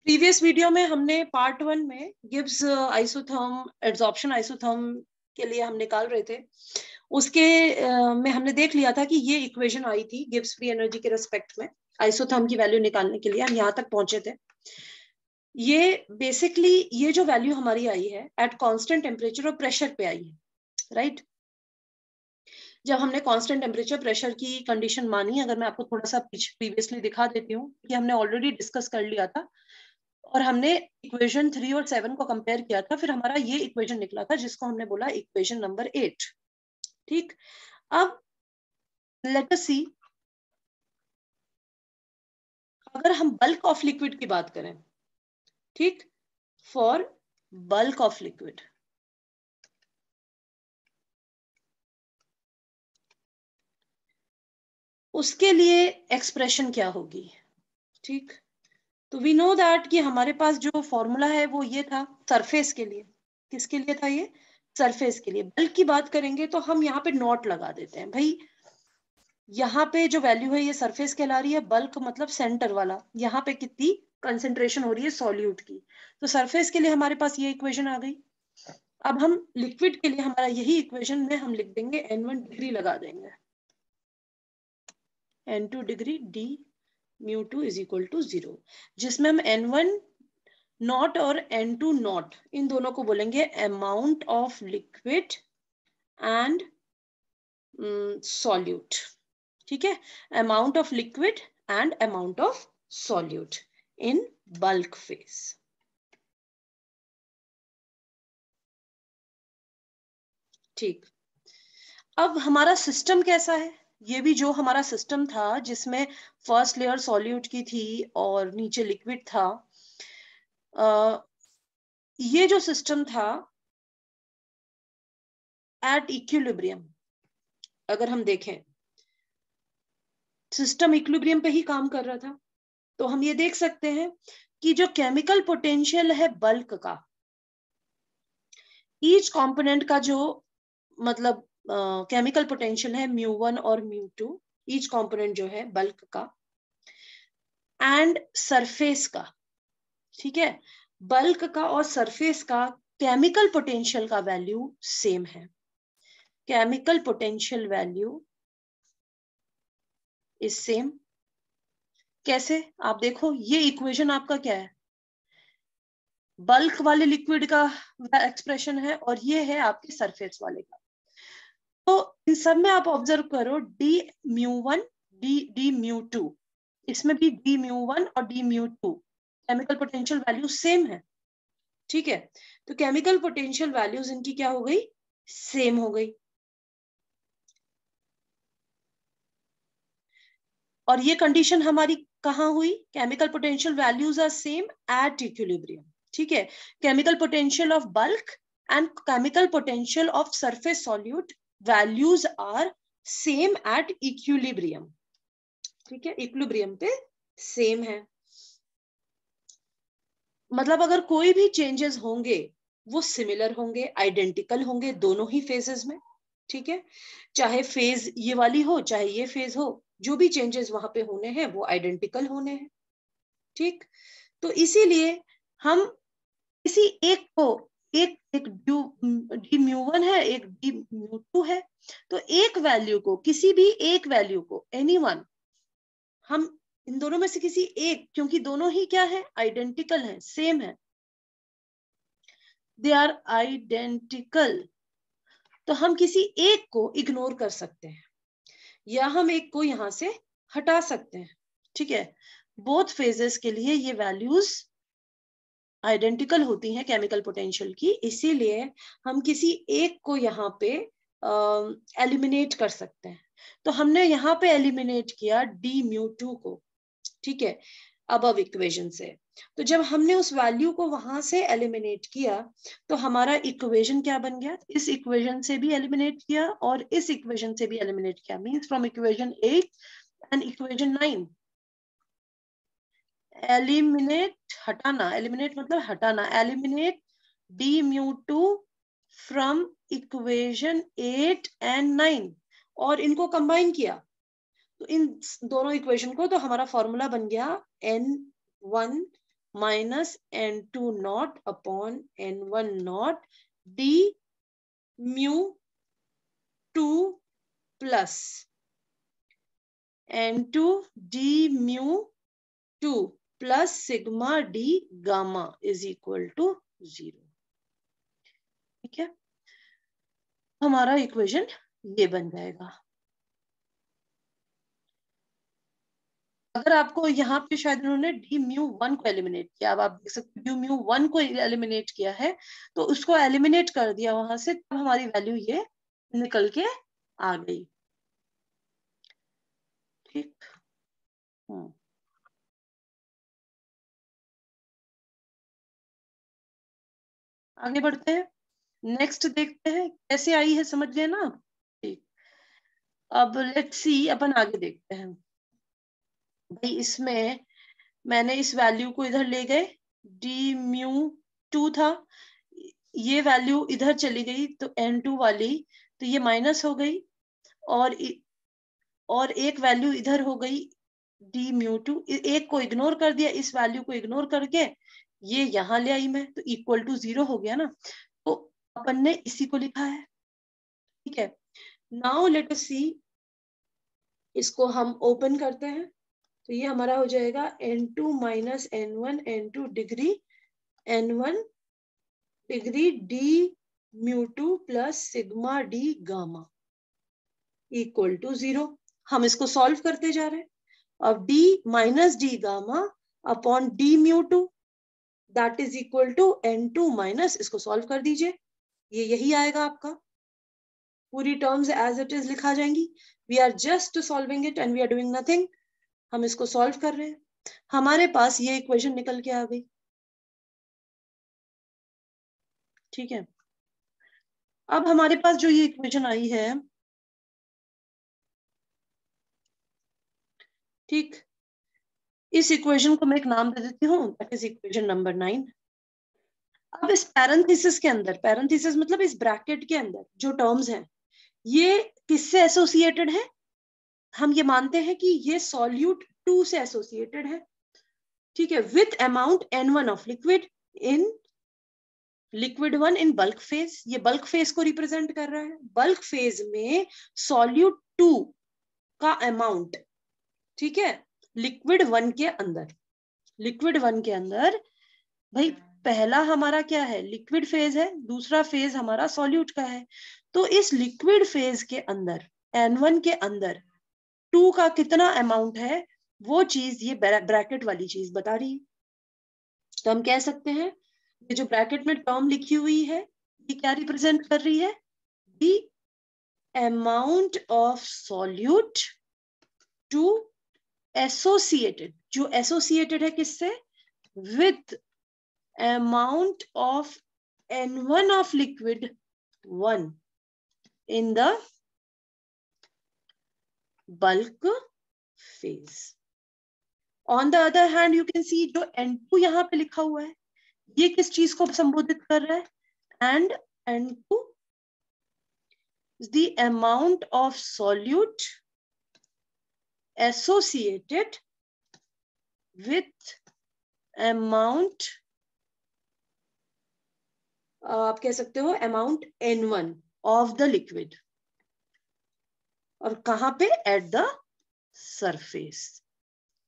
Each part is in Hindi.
प्रीवियस वीडियो में हमने पार्ट 1 में गिब्स आइसोथर्म एड्सॉर्प्शन आइसोथर्म के लिए हम निकाल रहे थे। उसके में हमने देख लिया था कि ये इक्वेशन आई थी गिब्स फ्री एनर्जी के रिस्पेक्ट में आइसोथर्म की वैल्यू निकालने के लिए। हम यहाँ तक पहुंचे थे। ये बेसिकली ये जो वैल्यू हमारी आई है एट कांस्टेंट टेम्परेचर और प्रेशर पे आई है, राइट। जब हमने कांस्टेंट टेम्परेचर प्रेशर की कंडीशन मानी, अगर मैं आपको थोड़ा सा प्रीवियसली दिखा देती हूँ कि हमने ऑलरेडी डिस्कस कर लिया था और हमने इक्वेशन 3 और 7 को कंपेयर किया था, फिर हमारा ये इक्वेशन निकला था जिसको हमने बोला इक्वेशन नंबर 8। ठीक, अब लेट अस सी, अगर हम बल्क ऑफ लिक्विड की बात करें, ठीक, फॉर बल्क ऑफ लिक्विड, उसके लिए एक्सप्रेशन क्या होगी। ठीक, तो वी नो दैट कि हमारे पास जो फॉर्मूला है वो ये था सरफेस के लिए। किसके लिए था ये? सरफेस के लिए। बल्क की बात करेंगे तो हम यहाँ पे नॉट लगा देते हैं भाई। यहाँ पे जो वैल्यू है ये सरफेस कहला रही है, बल्क मतलब सेंटर वाला। यहाँ पे कितनी कंसेंट्रेशन हो रही है सॉल्यूट की, तो सरफेस के लिए हमारे पास ये इक्वेशन आ गई। अब हम लिक्विड के लिए हमारा यही इक्वेशन में हम लिख देंगे n1 डिग्री लगा देंगे, n2 degree d μ2 is equal to 0, जिसमें हम n1 नॉट और n2 नॉट इन दोनों को बोलेंगे amount of liquid and solute. ठीक है, amount of liquid and amount of solute in bulk phase. ठीक, अब हमारा सिस्टम कैसा है? ये भी जो हमारा सिस्टम था जिसमें फर्स्ट लेयर सॉल्यूट की थी और नीचे लिक्विड था, ये जो सिस्टम था एट इक्विलिब्रियम, अगर हम देखें सिस्टम इक्विलिब्रियम पे ही काम कर रहा था, तो हम ये देख सकते हैं कि जो केमिकल पोटेंशियल है बल्क का, ईच कंपोनेंट का जो मतलब केमिकल पोटेंशियल है μ1 और μ2, ईच कंपोनेंट जो है बल्क का एंड सरफेस का, ठीक है, बल्क का और सरफेस का केमिकल पोटेंशियल का वैल्यू सेम है। Chemical potential value is same. कैसे? आप देखो, ये इक्वेशन आपका क्या है? बल्क वाले लिक्विड का एक्सप्रेशन है और ये है आपके सरफेस वाले का। तो इन सब में आप ऑब्जर्व करो डी μ1 डी μ2, इसमें भी डी μ1 और d μ2 chemical potential value same है। ठीक है, तो केमिकल पोटेंशियल वैल्यूज इनकी क्या हो गई? सेम हो गई। और ये कंडीशन हमारी कहाँ हुई? Chemical potential values are same at equilibrium. ठीक है, chemical potential of bulk and chemical potential of surface solute values are same at equilibrium. ठीक है, इक्विलिब्रियम पे सेम है। मतलब अगर कोई भी चेंजेस होंगे वो सिमिलर होंगे, आइडेंटिकल होंगे दोनों ही फेजेस में। ठीक है, चाहे फेज ये वाली हो चाहे ये फेज हो, जो भी चेंजेस वहां पे होने हैं वो आइडेंटिकल होने हैं। ठीक, तो इसीलिए हम किसी एक को, एक एक डी μ1 है, एक डी μ2 है, तो एक वैल्यू को, किसी भी एक वैल्यू को, एनीवन, हम इन दोनों में से किसी एक, क्योंकि दोनों ही क्या है? आइडेंटिकल है, सेम है, दे आर आइडेंटिकल, तो हम किसी एक को इग्नोर कर सकते हैं या हम एक को यहां से हटा सकते हैं। ठीक है, बोथ फेजेस के लिए ये वैल्यूज आइडेंटिकल होती हैं केमिकल पोटेंशियल की, इसीलिए हम किसी एक को यहाँ पे एलिमिनेट कर सकते हैं। तो हमने यहाँ पे एलिमिनेट किया डी μ2 को, ठीक है, अबव इक्वेशन से। तो जब हमने उस वैल्यू को वहां से एलिमिनेट किया तो हमारा इक्वेशन क्या बन गया? इस इक्वेशन से भी एलिमिनेट किया और इस इक्वेशन से भी एलिमिनेट किया, means from equation 8 and equation 9। Eliminate, हटाना, एलिमिनेट मतलब हटाना, eliminate d μ2 from equation 8 and 9 और इनको कंबाइन किया तो इन दोनों इक्वेशन को, तो हमारा फॉर्मूला बन गया n1 minus n2 not upon n1 not d mu 2 plus n2 d mu 2 plus sigma d gamma is equal to 0। ठीक है, हमारा इक्वेशन ये बन जाएगा। अगर आपको यहाँ पे शायद उन्होंने डी म्यू 1 को एलिमिनेट किया, अब आप देख सकते डी म्यू 1 को एलिमिनेट किया है, तो उसको एलिमिनेट कर दिया वहां से, तब हमारी वैल्यू ये निकल के आ गई। ठीक, आगे बढ़ते हैं, नेक्स्ट देखते हैं कैसे आई है, समझ गए ना। ठीक, अब लेट्स सी, अपन आगे देखते हैं। भाई इसमें मैंने इस वैल्यू को इधर ले गए, डी म्यू 2 था, ये वैल्यू इधर चली गई तो n2 वाली, तो ये माइनस हो गई, और एक वैल्यू इधर हो गई डी म्यू 2, एक को इग्नोर कर दिया, इस वैल्यू को इग्नोर करके ये यहां ले आई मैं, तो इक्वल टू 0 हो गया ना, तो अपन ने इसी को लिखा है। ठीक है, नाउ लेट अस सी, इसको हम ओपन करते हैं, तो ये हमारा हो जाएगा n2 minus n1 n2 degree n1 degree d mu 2 plus sigma d gamma equal to 0। हम इसको सॉल्व करते जा रहे हैं। अब d minus d gamma upon d mu 2 that is equal to n2 minus, इसको सॉल्व कर दीजिए, ये यही आएगा आपका, पूरी टर्म्स एज इट इज लिखा जाएंगी। We are just solving it and we are doing nothing, हम इसको सॉल्व कर रहे हैं, हमारे पास ये इक्वेशन निकल के आ गई। ठीक है, अब हमारे पास जो ये इक्वेशन आई है, ठीक, इस इक्वेशन को मैं एक नाम दे देती हूँ, दैट इज इक्वेशन नंबर 9। अब इस पैरेंथेसिस के अंदर, पैरेंथेसिस मतलब इस ब्रैकेट के अंदर जो टर्म्स हैं, ये किससे एसोसिएटेड है? हम ये मानते हैं कि ये सॉल्यूट 2 से एसोसिएटेड है। ठीक है, with amount n1 of liquid in liquid 1 in bulk phase, ये बल्क फेज को रिप्रेजेंट कर रहा है। बल्क फेज में सॉल्यूट 2 का अमाउंट, ठीक है, लिक्विड 1 के अंदर, लिक्विड 1 के अंदर, भाई पहला हमारा क्या है, लिक्विड फेज है, दूसरा फेज हमारा सॉल्यूट का है, तो इस लिक्विड फेज के अंदर n1 के अंदर 2 का कितना अमाउंट है, वो चीज ये ब्रैकेट वाली चीज बता रही है। तो हम कह सकते हैं ये जो ब्रैकेट में टर्म लिखी हुई है, ये क्या रिप्रेजेंट कर रही है, the amount of solute to associated, जो एसोसिएटेड है किससे, with amount of n1 of liquid 1 in the bulk phase. On the other hand, you can see जो n2 यहाँ पे लिखा हुआ है, ये किस चीज को संबोधित कर रहा है, and n2 is the amount of solute associated with amount, आप कह सकते हो amount n1 of the liquid, और कहां पे, एट द सरफेस।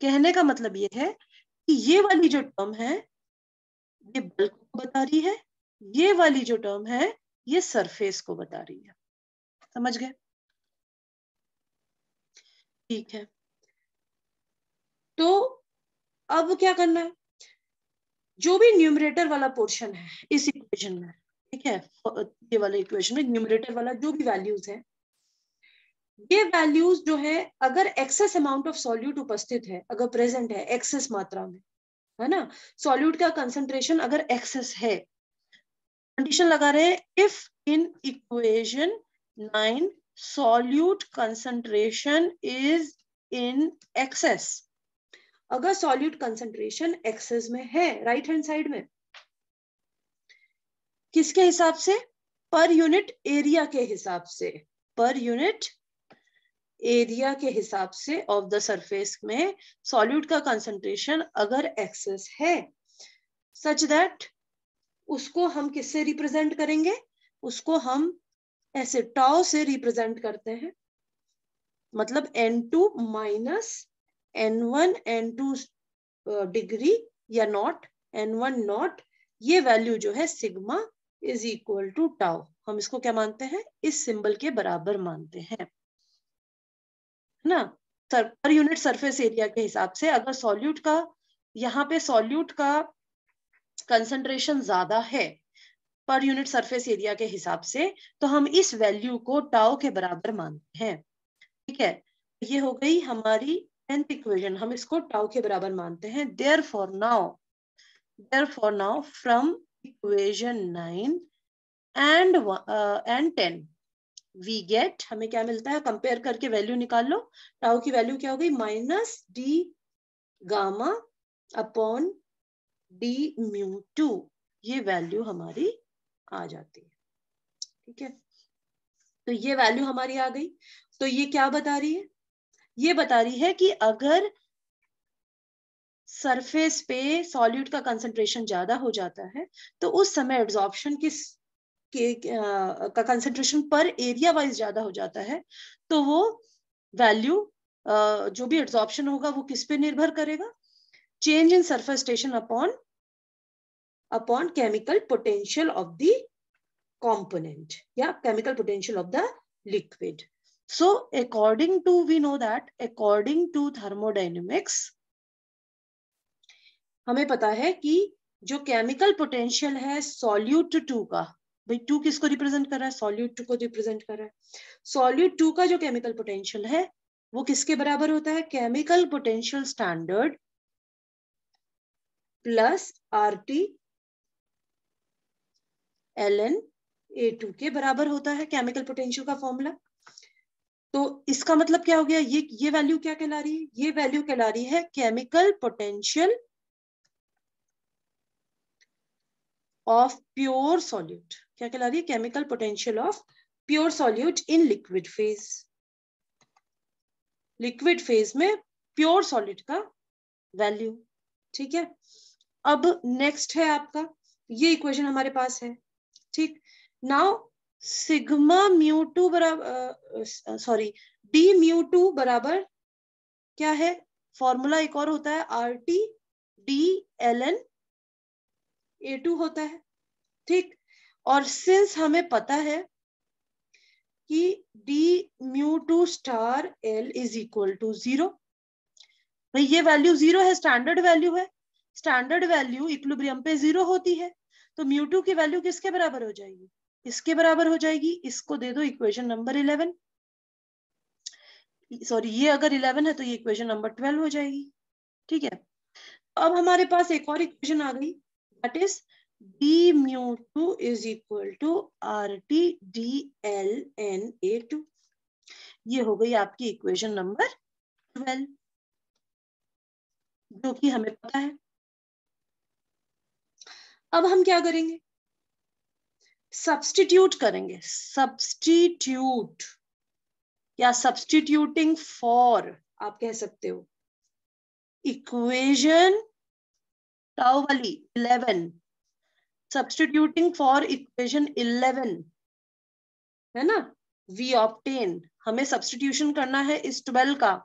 कहने का मतलब ये है कि ये वाली जो टर्म है ये बल्क को बता रही है, ये वाली जो टर्म है ये सरफेस को बता रही है। समझ गए? ठीक है, तो अब क्या करना है, जो भी न्यूमरेटर वाला पोर्शन है इस इक्वेशन में, ठीक है, ये वाला इक्वेशन में न्यूमरेटर वाला जो भी वैल्यूज है, ये वैल्यूज जो है, अगर एक्सेस अमाउंट ऑफ सॉल्यूट उपस्थित है, अगर प्रेजेंट है एक्सेस मात्रा में, है ना, सॉल्यूट का कंसंट्रेशन अगर एक्सेस है, कंडीशन लगा रहे हैं, if in equation 9 solute concentration is in excess, अगर सॉल्यूट कंसंट्रेशन एक्सेस में है, राइट हैंड साइड में, किसके हिसाब से, पर यूनिट एरिया के हिसाब से, पर यूनिट एरिया के हिसाब से ऑफ द सरफेस में सॉल्यूट का कंसंट्रेशन अगर एक्सेस है, सच दैट उसको हम किससे रिप्रेजेंट करेंगे, उसको हम ऐसे टाउ से रिप्रेजेंट करते हैं, मतलब n2 minus n1 n2 degree या नॉट, n1 नॉट, ये वैल्यू जो है sigma is equal to tau, हम इसको क्या मानते हैं, इस सिंबल के बराबर मानते हैं ना, पर यूनिट सरफेस एरिया के हिसाब से। अगर सॉल्यूट का, यहाँ पे सॉल्यूट का कंसंट्रेशन ज्यादा है पर यूनिट सरफेस एरिया के हिसाब से, तो हम इस वैल्यू को टाउ के बराबर मानते हैं, ठीक है। ये हो गई हमारी 10th इक्वेशन, हम इसको टाउ के बराबर मानते हैं। therefore now from equation 9 and 10 we get, हमें क्या मिलता है, कंपेयर करके वैल्यू निकाल लो। टाउ की वैल्यू क्या हो गई, minus d gamma upon d mu to, ये वैल्यू हमारी आ जाती है, ठीक है। तो ये वैल्यू हमारी आ गई। तो ये क्या बता रही है, ये बता रही है कि अगर सरफेस पे सॉल्यूट का कंसंट्रेशन ज्यादा हो जाता है तो उस समय एब्जॉर्प्शन का कंसंट्रेशन पर एरिया वाइज ज्यादा हो जाता है, तो वो वैल्यू जो भी एब्जॉर्प्शन होगा वो किस पे निर्भर करेगा, change in surface station upon chemical potential of the component या chemical potential of the liquid. So according to, we know that according to thermodynamics, हमें पता है कि जो केमिकल पोटेंशियल है सॉल्यूट 2 का, भाई 2 किसको रिप्रेजेंट कर रहा है, सॉल्यूट 2 को रिप्रेजेंट कर रहा है। सॉल्यूट 2 का जो केमिकल पोटेंशियल है वो किसके बराबर होता है, chemical potential standard plus RT ln A2 के बराबर होता है, केमिकल पोटेंशियल का फॉर्मूला। तो इसका मतलब क्या हो गया, ये वैल्यू क्या कहला रही है, ये वैल्यू कहला रही है chemical potential of pure solute. क्या कहला रही है, chemical potential of pure solute in liquid phase. Liquid phase में प्योर सॉल्यूट का वैल्यू, ठीक है। अब नेक्स्ट है आपका, ये इक्वेशन हमारे पास है, ठीक। नाउ सिग्मा म्यू टू बराबर, सॉरी डी म्यू टू बराबर क्या है, फॉर्मूला एक और होता है RT डी ln A2 होता है, ठीक। और सिंस हमें पता है कि d mu two star L is equal to 0, भाई ये वैल्यू 0 है, स्टैंडर्ड वैल्यू है, स्टैंडर्ड वैल्यू इक्विलिब्रियम पे 0 होती है, तो म्यू टू की वैल्यू किसके बराबर हो जाएगी, इसके बराबर हो जाएगी। इसको दे दो इक्वेशन नंबर 11, सॉरी ये अगर 11 है तो ये इक्वेशन नंबर 12 हो जाएगी, ठीक है। अब हमारे पास एक और इक्वेशन आ गई, that is d mu two is equal to RT d ln A2, ये हो गई आपकी इक्वेशन नंबर 12, जो कि हमें पता है। अब हम क्या करेंगे, सब्स्टिट्यूट करेंगे, सब्स्टिट्यूट या सब्स्टिट्यूटिंग फॉर आप कह सकते हो, इक्वेशन टाउ वाली 11, सब्स्टिट्यूटिंग फॉर इक्वेशन 11 है ना, वी ऑब्टेन, हमें सब्स्टिट्यूशन करना है इस 12 का,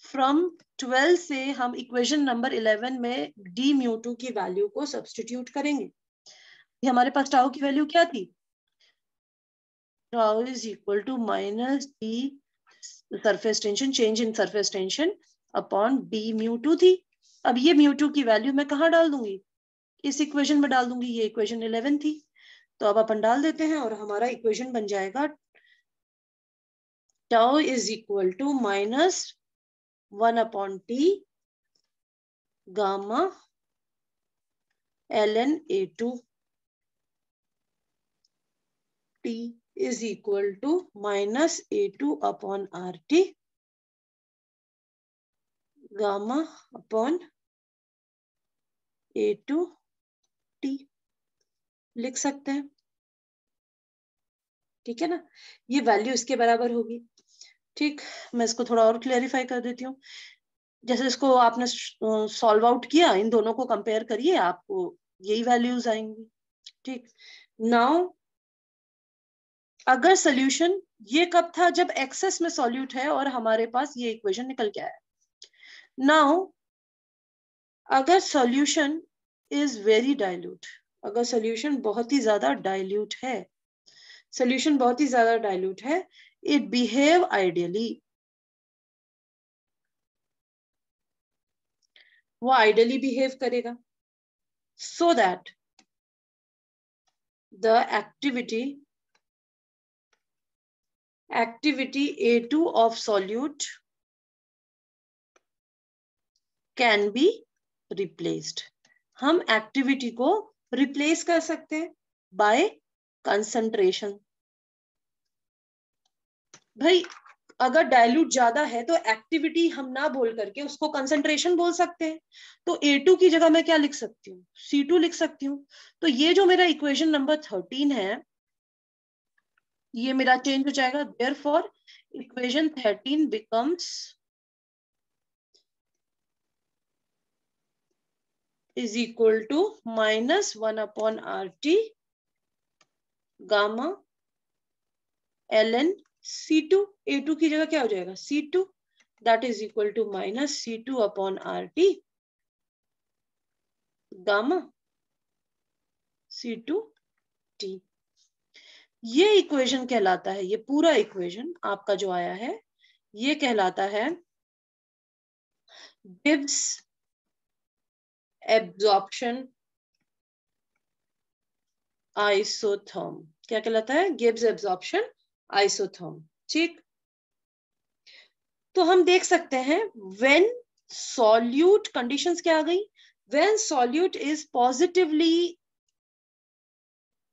फ्रॉम 12 से हम इक्वेशन नंबर 11 में डी म्यू टू की वैल्यू को सब्स्टिट्यूट करेंगे। ये हमारे पास टाउ की वैल्यू क्या थी, tau is equal to minus d surface tension, change in surface tension upon d mu two थी। अब ये म्यू टू की वैल्यू मैं कहाँ डाल दूंगी, इस इक्वेशन में डाल दूंगी, ये इक्वेशन 11 थी, तो अब अपन डाल देते हैं और हमारा इक्वेशन बन जाएगा tau is equal to minus 1 upon t gamma ln A2 t is equal to minus A2 upon RT gamma upon A2 t लिख सकते हैं, ठीक है ना। ये वैल्यू इसके बराबर होगी, ठीक। मैं इसको थोड़ा और क्लेरिफाई कर देती हूँ। जैसे इसको आपने सॉल्व आउट किया, इन दोनों को कंपेयर करिए, आपको यही वैल्यूज आएंगी। ठीक, नाउ अगर सोल्यूशन, ये कब था, जब एक्सेस में सॉल्यूट है और हमारे पास ये इक्वेशन निकल के आया। नाउ अगर सॉल्यूशन इज वेरी डाइल्यूट, अगर सॉल्यूशन बहुत ही ज्यादा डाइल्यूट है, सॉल्यूशन बहुत ही ज्यादा डाइल्यूट है, इट बिहेव आइडियली, वो आइडियली बिहेव करेगा, so that the activity A2 of solute can be replaced. हम एक्टिविटी को रिप्लेस कर सकते हैं बाय कंसंट्रेशन। भाई अगर डाइल्यूट ज्यादा है तो एक्टिविटी हम ना बोल करके उसको कंसंट्रेशन बोल सकते हैं, तो A2 की जगह मैं क्या लिख सकती हूँ, C2 लिख सकती हूँ। तो ये जो मेरा इक्वेशन नंबर 13 है, ये मेरा चेंज हो जाएगा। Therefore equation 13 becomes is equal to -1 upon RT gamma ln C2। A2 की जगह क्या हो जाएगा, C2, that is equal to -C2 upon RT gamma C2T। ये इक्वेशन कहलाता है, ये पूरा इक्वेशन आपका जो आया है ये कहलाता है गिब्स एब्जॉर्प्शन आइसोथर्म। क्या कहलाता है, गिब्स एब्जॉर्प्शन आइसोथर्म। ठीक, तो हम देख सकते हैं व्हेन सॉल्यूट, कंडीशंस क्या आ गई, when solute is positively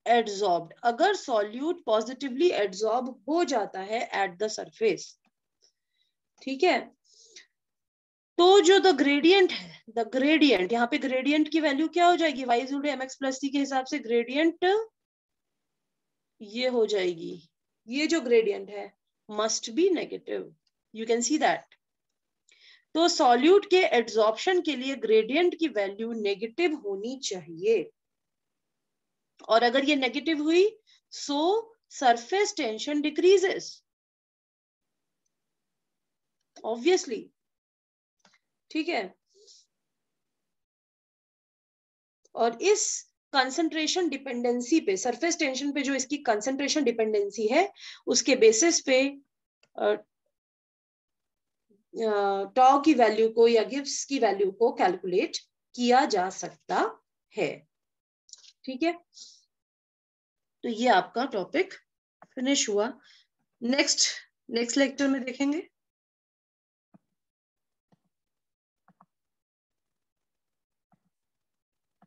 adsorbed, अगर सॉल्यूट पॉजिटिवली एड्सॉर्ब हो जाता है एट द सरफेस, ठीक है, तो जो द ग्रेडियंट है, द ग्रेडियंट, यहाँ पे ग्रेडियंट की वैल्यू क्या हो जाएगी, y is equal to mx plus c के हिसाब से ग्रेडियंट ये हो जाएगी, ये जो ग्रेडियंट है must be negative, you can see that. तो सॉल्यूट के एड्सॉर्प्शन के लिए ग्रेडियंट की वैल्यू नेगेटिव होनी चाहिए, और अगर ये नेगेटिव हुई सो सरफेस टेंशन डिक्रीजेस ऑब्वियसली। ठीक है, और इस कंसंट्रेशन डिपेंडेंसी पे, सरफेस टेंशन पे जो इसकी कंसंट्रेशन डिपेंडेंसी है, उसके बेसिस पे टॉ की वैल्यू को या गिब्स की वैल्यू को कैलकुलेट किया जा सकता है। ठीक है, तो ये आपका टॉपिक फिनिश हुआ। नेक्स्ट लेक्चर में देखेंगे